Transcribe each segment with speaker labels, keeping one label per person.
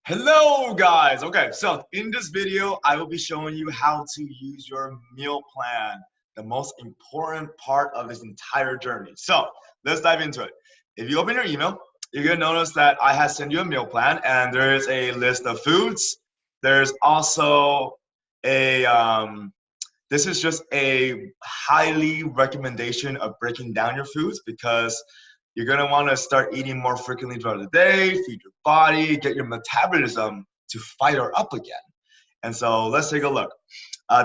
Speaker 1: Hello guys. Okay, so in this video, I will be showing you how to use your meal plan, the most important part of this entire journey. So let's dive into it. If you open your email, you're gonna notice that I have sent you a meal plan and there is a list of foods. There's also a this is just a highly recommendation of breaking down your foods because you're gonna want to start eating more frequently throughout the day, feed your body, get your metabolism to fire up again. And so let's take a look.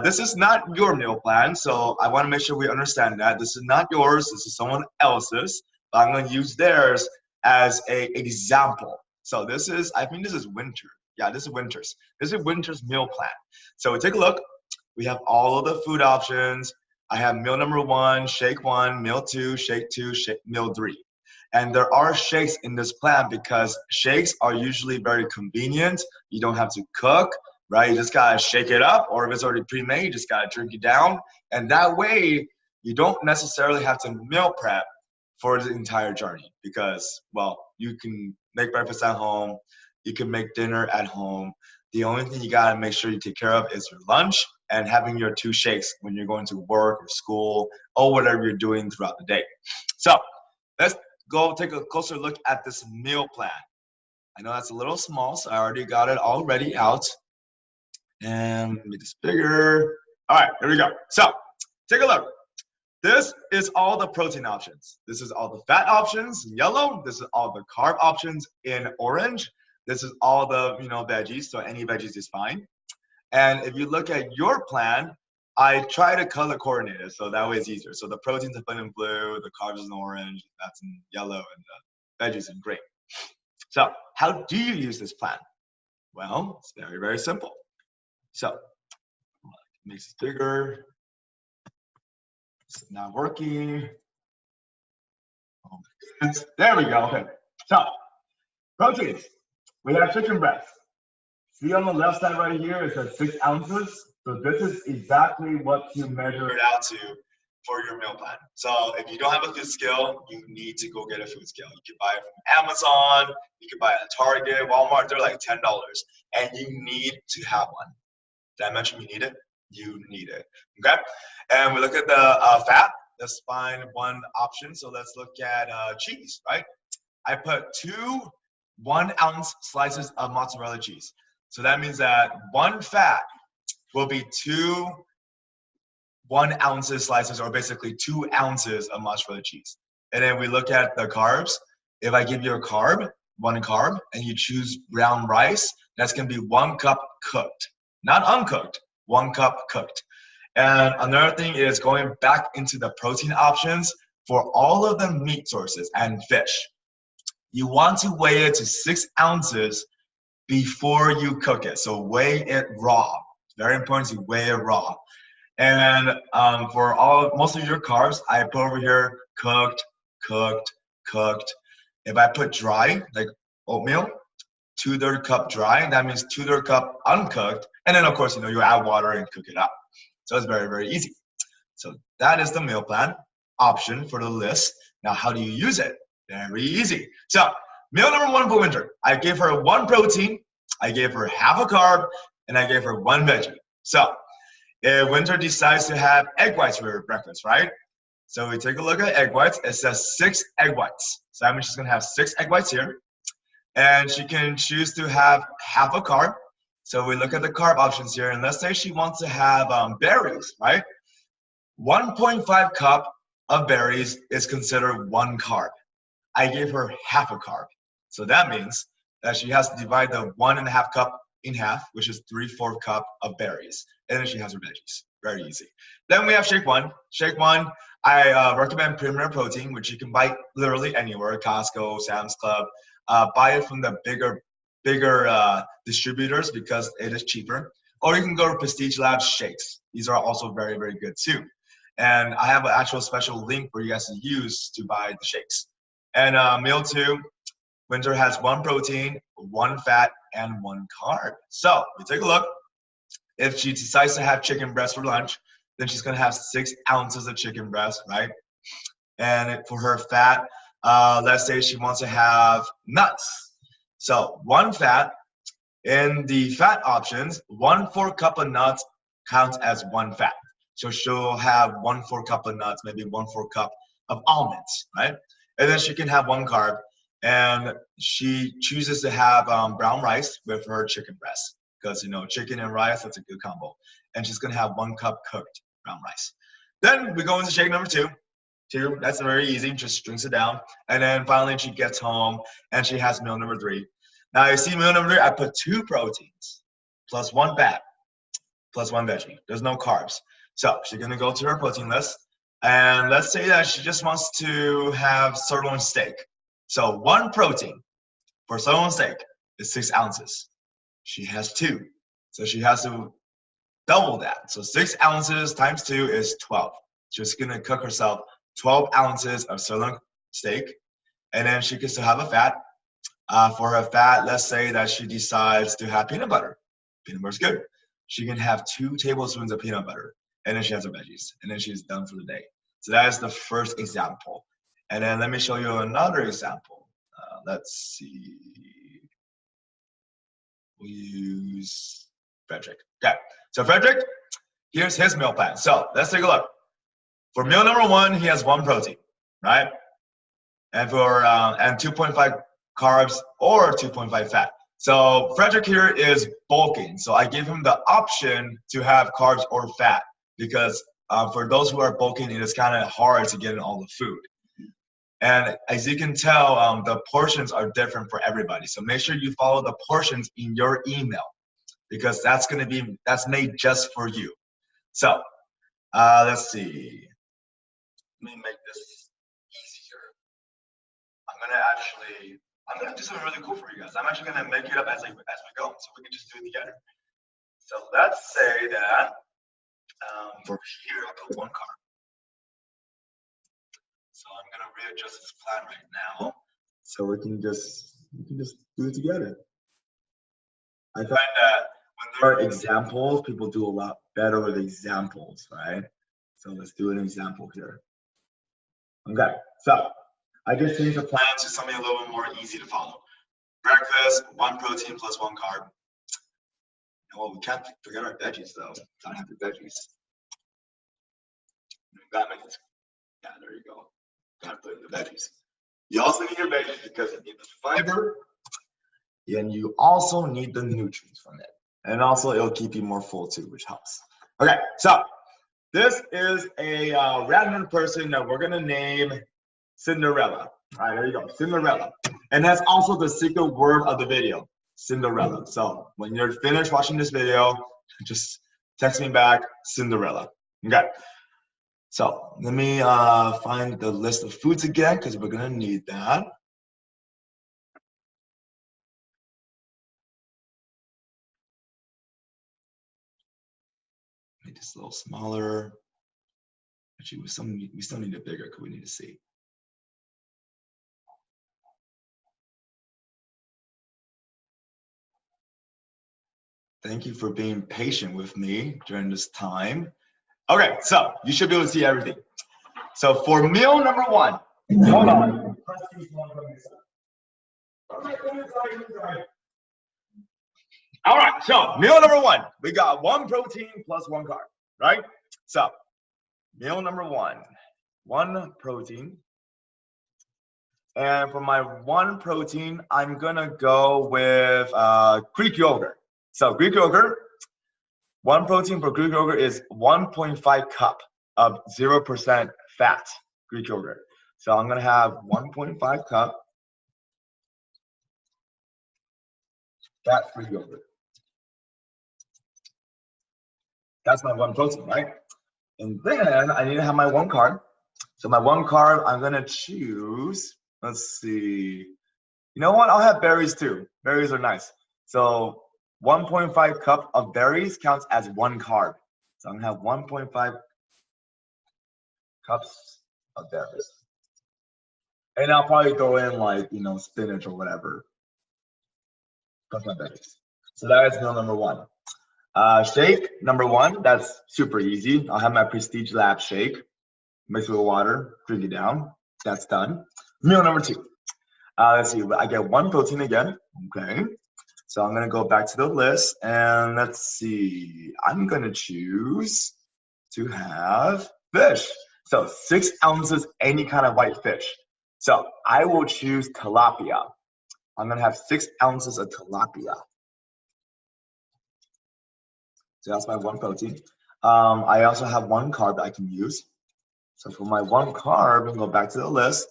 Speaker 1: This is not your meal plan, so I want to make sure we understand that this is not yours. This is someone else's. But I'm going to use theirs as a example. So this is, I think this is Winter. Yeah, this is Winter's. This is Winter's meal plan. So take a look. We have all of the food options. I have meal number one, meal two, meal three. And there are shakes in this plan because shakes are usually very convenient. You don't have to cook, right? You just gotta shake it up, or if it's already pre-made, you just gotta drink it down. And that way, you don't necessarily have to meal prep for the entire journey because, well, you can make breakfast at home, you can make dinner at home. The only thing you gotta make sure you take care of is your lunch and having your two shakes when you're going to work or school or whatever you're doing throughout the day. So let's go take a closer look at this meal plan. I know that's a little small, so I already got it already out. And make this bigger. All right, here we go. So take a look. This is all the protein options. This is all the fat options in yellow. This is all the carb options in orange. This is all the veggies, so any veggies is fine. And if you look at your plan, I try to color coordinate it so that way it's easier. So the proteins are put in blue, the carbs in orange, that's in yellow, and the veggies in green. So how do you use this plan? Well, it's very, very simple. So make this bigger. It's not working. Oh my goodness. There we go. Okay. So proteins. We have chicken breast. See on the left side right here, it says 6 ounces. So this is exactly what you measure it out to for your meal plan. So if you don't have a food scale, you need to go get a food scale. You can buy it from Amazon, you can buy it at Target, Walmart, they're like $10. And you need to have one. Did I mention you need it? You need it, okay? And we look at the fat. Let's find one option. So let's look at cheese, right? I put 2 1-ounce slices of mozzarella cheese. So that means that one fat will be 2 1-ounce slices, or basically 2 ounces of mozzarella cheese. And then we look at the carbs. If I give you a carb, 1 carb, and you choose brown rice, that's going to be 1 cup cooked, not uncooked, 1 cup cooked. And another thing is going back into the protein options for all of the meat sources and fish. You want to weigh it to 6 ounces before you cook it. So weigh it raw. It's very important to weigh it raw. And for most of your carbs, I put over here cooked, cooked, cooked. If I put dry, like oatmeal, 2/3 cup dry, that means 2/3 cup uncooked. And then of course, you add water and cook it up. So it's very, very easy. So that is the meal plan option for the list. Now, how do you use it? Very easy. So meal number 1 for Winter, I gave her 1 protein, I gave her half a carb, and I gave her 1 veggie. So if Winter decides to have egg whites for breakfast, right? So we take a look at egg whites. It says 6 egg whites. So that means she's gonna have 6 egg whites here. And she can choose to have half a carb. So we look at the carb options here, and let's say she wants to have berries, right? 1.5 cup of berries is considered 1 carb. I gave her half a carb. So that means that she has to divide the 1.5 cup in half, which is 3/4 cup of berries. And then she has her veggies. Very easy. Then we have shake one. Shake one, I recommend Premier Protein, which you can buy literally anywhere, Costco, Sam's Club. Buy it from the bigger distributors because it is cheaper. Or you can go to Prestige Labs Shakes. These are also very, very good too. And I have an actual special link for you guys to use to buy the shakes. And meal 2, Winter has 1 protein, 1 fat, and 1 carb. So we take a look. If she decides to have chicken breast for lunch, then she's gonna have 6 ounces of chicken breast, right? And for her fat, let's say she wants to have nuts. So 1 fat, In the fat options, 1/4 cup of nuts counts as one fat. So she'll have 1/4 cup of nuts, maybe 1/4 cup of almonds, right? And then she can have one carb, and she chooses to have brown rice with her chicken breast because chicken and rice, that's a good combo. And she's gonna have 1 cup cooked brown rice. Then we go into shake number two. That's very easy, just drinks it down. And then finally she gets home and she has meal number three. Now you see meal number three, I put 2 proteins plus 1 fat plus 1 veggie. There's no carbs. So she's gonna go to her protein list, and let's say that she just wants to have sirloin steak. So 1 protein for sirloin steak is 6 ounces. She has 2, so she has to double that. So 6 ounces times 2 is 12. She's gonna cook herself 12 ounces of sirloin steak, and then she can still have a fat. For her fat, let's say that she decides to have peanut butter. Peanut butter is good. She can have 2 tablespoons of peanut butter, and then she has her veggies, and then she's done for the day. So that is the first example. And then let me show you another example. Let's see. We'll use Frederick. Okay, so Frederick, here's his meal plan. So let's take a look. For meal number 1, he has 1 protein, right? And for and 2.5 carbs or 2.5 fat. So Frederick here is bulking. So I give him the option to have carbs or fat because for those who are bulking, it is kind of hard to get in all the food. And as you can tell, the portions are different for everybody. So make sure you follow the portions in your email because that's made just for you. So let's see. Let me make this easier. I'm gonna do something really cool for you guys. I'm actually gonna make it up as we go, so we can just do it together. So let's say that for here I put 1 carb. So I'm gonna readjust this plan right now, so we can just do it together. I find that when there are examples, people do a lot better with examples, right? So let's do an example here. Okay, so I just changed the plan to something a little bit more easy to follow. Breakfast, 1 protein plus 1 carb. Well, we can't forget our veggies though. Gotta have the veggies. That makes, yeah, there you go. Gotta put in the veggies. You also need your veggies because you need the fiber, and you also need the nutrients from it. And also it'll keep you more full too, which helps. Okay, so this is a random person that we're gonna name Cinderella. All right, there you go, Cinderella. And that's also the secret word of the video, Cinderella. So when you're finished watching this video, just text me back, Cinderella. Okay. So let me find the list of foods again because we're gonna need that. Make this a little smaller. Actually, we still need it bigger because we need to see. Thank you for being patient with me during this time. Okay, so you should be able to see everything. So for meal number 1, hold on. All right, so meal number 1, we got 1 protein plus 1 carb, right? So meal number 1 protein. And for my 1 protein, I'm gonna go with Greek yogurt. So Greek yogurt, 1 protein for Greek yogurt is 1.5 cup of 0% fat Greek yogurt. So I'm gonna have 1.5 cup fat-free yogurt. That's my 1 protein, right? And then I need to have my 1 carb. So my 1 carb, I'm gonna choose, let's see. You know what, I'll have berries too. Berries are nice. So 1.5 cup of berries counts as 1 carb. So I'm gonna have 1.5 cups of berries. And I'll probably throw in like, spinach or whatever. Plus my berries. So that is meal number 1. Shake number 1, that's super easy. I'll have my Prestige Lab shake. Mix with water, drink it down. That's done. Meal number 2. Let's see, I get 1 protein again. Okay. So I'm gonna go back to the list and let's see. I'm gonna choose to have fish. So 6 ounces, any kind of white fish. So I will choose tilapia. I'm gonna have 6 ounces of tilapia. So that's my one protein. I also have 1 carb I can use. So for my 1 carb, I'm gonna go back to the list.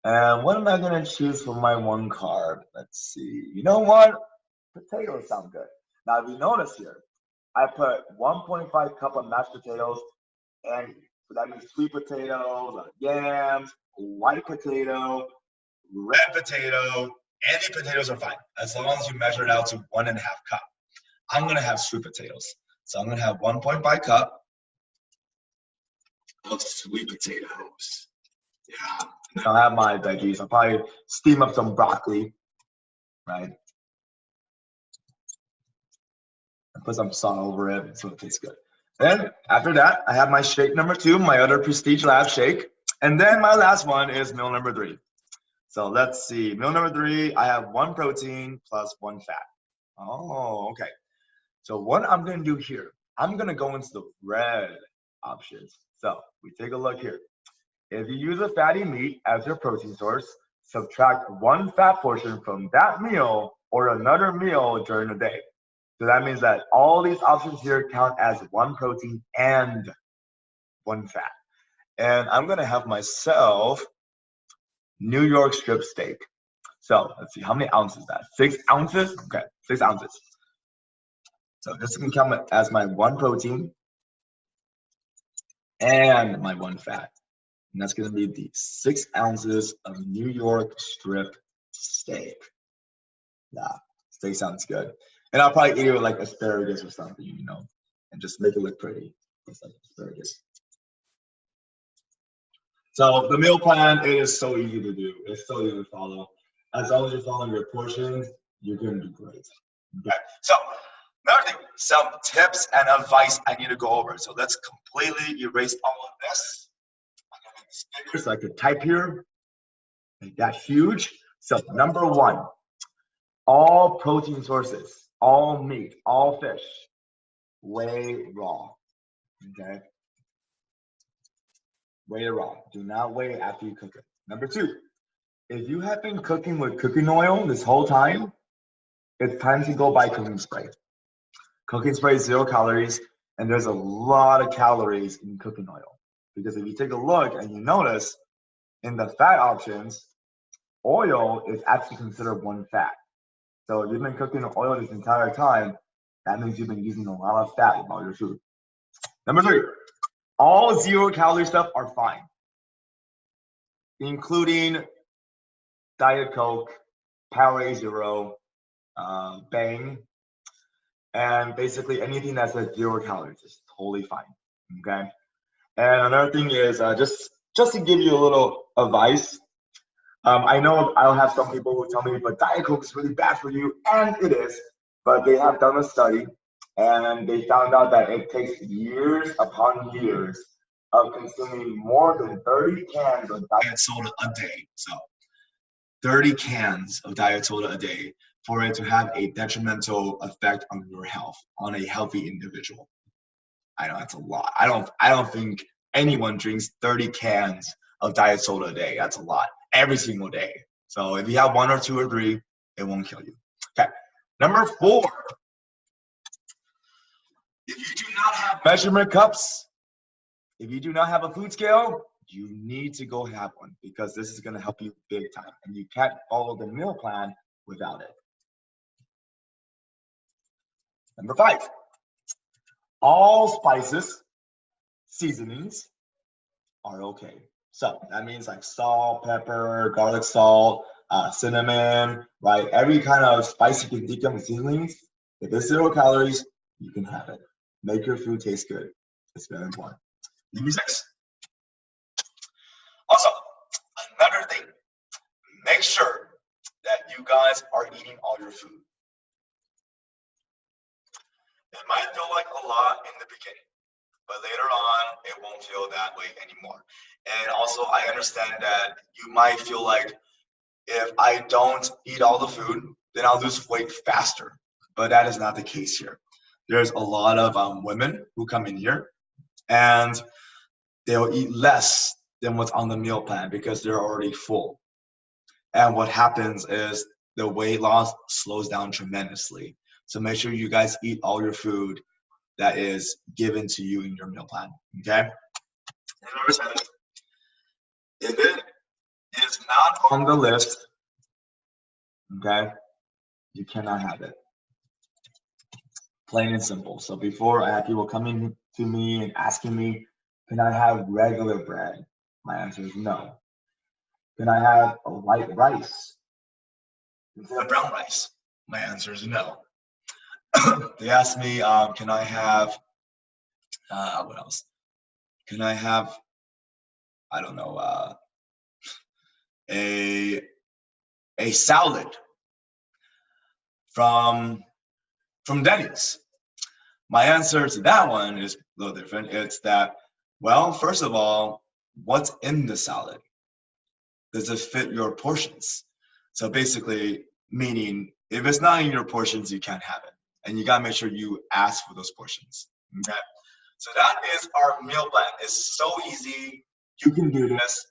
Speaker 1: And what am I gonna choose for my 1 carb? Let's see. You know what? Potatoes sound good. Now, if you notice here, I put 1.5 cup of mashed potatoes, and so that means sweet potatoes, yams, white potato, red potato, any potatoes are fine, as long as you measure it out to 1.5 cup. I'm gonna have sweet potatoes. So I'm gonna have 1.5 cup of sweet potatoes. Yeah. I'll have my veggies. I'll probably steam up some broccoli, right? And put some salt over it so it tastes good. Then after that, I have my shake number 2, my other Prestige Lab shake. And then my last one is meal number 3. So let's see. Meal number 3, I have 1 protein plus 1 fat. Oh, okay. So what I'm going to do here, I'm going to go into the red options. So we take a look here. If you use a fatty meat as your protein source, subtract 1 fat portion from that meal or another meal during the day. So that means that all these options here count as 1 protein and 1 fat. And I'm going to have myself New York strip steak. So let's see, how many ounces is that? 6 ounces? Okay, 6 ounces. So this can count as my 1 protein and my 1 fat. And that's going to be the 6 ounces of New York strip steak. Yeah, steak sounds good. And I'll probably eat it with like asparagus or something, you know, and just make it look pretty. It's like asparagus. So the meal plan is so easy to do. It's so easy to follow. As long as you're following your portions, you're going to do great. Okay. So another thing, some tips and advice I need to go over. So let's completely erase all of this. I'm going to make this bigger so I could type here. Make that huge. So number 1, all protein sources, all meat, all fish, weigh raw. Okay. Weigh it raw. Do not weigh it after you cook it. Number 2, if you have been cooking with cooking oil this whole time, it's time to go buy cooking spray. Cooking spray is 0 calories, and there's a lot of calories in cooking oil. Because if you take a look and you notice, in the fat options, oil is actually considered 1 fat. So if you've been cooking oil this entire time, that means you've been using a lot of fat in all your food. Number 3, all 0 calorie stuff are fine, including Diet Coke, Powerade Zero, Bang, and basically anything that says 0 calories is totally fine. Okay. And another thing is just to give you a little advice. I know I'll have some people who tell me, but Diet Coke is really bad for you, and it is. But they have done a study, and they found out that it takes years upon years of consuming more than 30 cans of diet soda a day. So 30 cans of diet soda a day for it to have a detrimental effect on your health, on a healthy individual. I know that's a lot. I don't think anyone drinks 30 cans of diet soda a day. That's a lot every single day. So if you have 1 or 2 or 3, it won't kill you. Okay. Number 4, if you do not have measurement cups, if you do not have a food scale, you need to go have one, because this is going to help you big time, and you can't follow the meal plan without it. Number 5, all spices, seasonings are okay. So that means like salt, pepper, garlic salt, cinnamon, right? Every kind of spice you can think of with seasonings, if it's 0 calories, you can have it. Make your food taste good. It's very important. Number 6. Also, another thing, make sure that you guys are eating all your food. It might feel like a lot in the beginning, but later on, it won't feel that way anymore. And also, I understand that you might feel like, if I don't eat all the food, then I'll lose weight faster. But that is not the case here. There's a lot of women who come in here and they'll eat less than what's on the meal plan because they're already full. And what happens is the weight loss slows down tremendously. So make sure you guys eat all your food that is given to you in your meal plan. Okay? If it is not on the list, okay, you cannot have it. Plain and simple. So before I have people coming to me and asking me, can I have regular bread? My answer is no. Can I have a white rice instead of brown rice? My answer is no. They asked me, can I have, what else? Can I have, I don't know, a salad from Denny's? My answer to that one is a little different. It's that, well, first of all, what's in the salad? Does it fit your portions? So basically, meaning if it's not in your portions, you can't have it. And you gotta make sure you ask for those portions. Okay. So that is our meal plan. It's so easy. You can do this.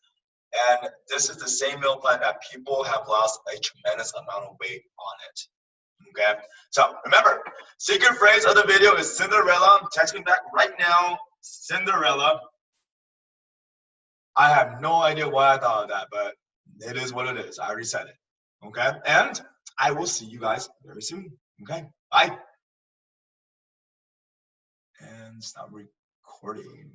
Speaker 1: And this is the same meal plan that people have lost a tremendous amount of weight on it. Okay. So remember, secret phrase of the video is Cinderella. Text me back right now, Cinderella. I have no idea why I thought of that, but it is what it is. I already said it. Okay. And I will see you guys very soon. Okay. Bye. And stop recording.